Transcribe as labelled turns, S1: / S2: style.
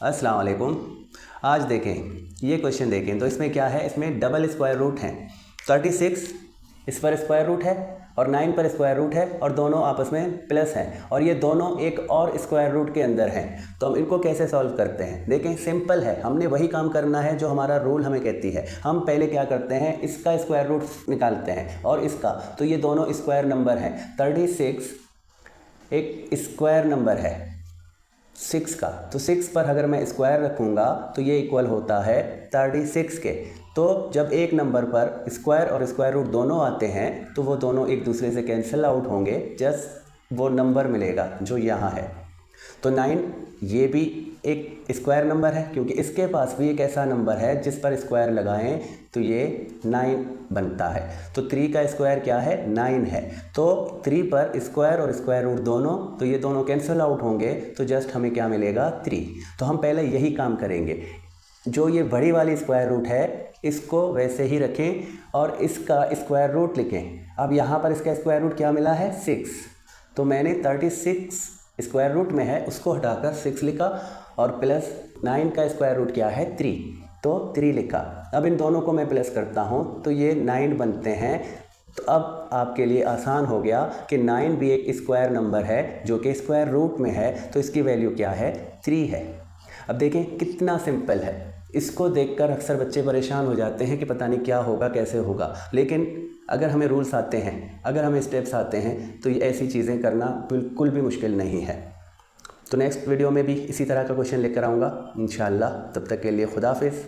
S1: अस्सलाम वालेकुम। आज देखें ये क्वेश्चन देखें तो इसमें क्या है, इसमें डबल स्क्वायर रूट हैं। 36 इस पर स्क्वायर रूट है और 9 पर स्क्वायर रूट है और दोनों आपस में प्लस हैं और ये दोनों एक और स्क्वायर रूट के अंदर हैं। तो हम इनको कैसे सॉल्व करते हैं? देखें सिंपल है, हमने वही काम करना है जो हमारा रूल हमें कहती है। हम पहले क्या करते हैं, इसका स्क्वायर रूट निकालते हैं और इसका, तो ये दोनों स्क्वायर नंबर हैं। 36 एक स्क्वायर नंबर है 6 का, तो 6 पर अगर मैं स्क्वायर रखूँगा तो ये इक्वल होता है 36 के। तो जब एक नंबर पर स्क्वायर और स्क्वायर रूट दोनों आते हैं तो वो दोनों एक दूसरे से कैंसिल आउट होंगे, जस्ट वो नंबर मिलेगा जो यहाँ है। तो 9 ये भी एक स्क्वायर नंबर है क्योंकि इसके पास भी एक ऐसा नंबर है जिस पर स्क्वायर लगाएं तो ये 9 बनता है। तो 3 का स्क्वायर क्या है, 9 है। तो 3 पर स्क्वायर और स्क्वायर रूट दोनों, तो ये दोनों कैंसिल आउट होंगे, तो जस्ट हमें क्या मिलेगा, 3। तो हम पहले यही काम करेंगे, जो ये बड़ी वाली स्क्वायर रूट है इसको वैसे ही रखें और इसका स्क्वायर रूट लिखें। अब यहाँ पर इसका स्क्वायर रूट क्या मिला है, 6। तो मैंने 36 स्क्वायर रूट में है उसको हटाकर 6 लिखा और प्लस 9 का स्क्वायर रूट क्या है, 3, तो 3 लिखा। अब इन दोनों को मैं प्लस करता हूँ तो ये 9 बनते हैं। तो अब आपके लिए आसान हो गया कि 9 भी एक स्क्वायर नंबर है जो कि स्क्वायर रूट में है, तो इसकी वैल्यू क्या है, 3 है। अब देखें कितना सिंपल है। इसको देखकर अक्सर बच्चे परेशान हो जाते हैं कि पता नहीं क्या होगा, कैसे होगा, लेकिन अगर हमें रूल्स आते हैं, अगर हमें स्टेप्स आते हैं तो ये ऐसी चीज़ें करना बिल्कुल भी मुश्किल नहीं है। तो नेक्स्ट वीडियो में भी इसी तरह का क्वेश्चन लेकर आऊँगा इंशाअल्लाह। तब तक के लिए खुदा हाफिज़।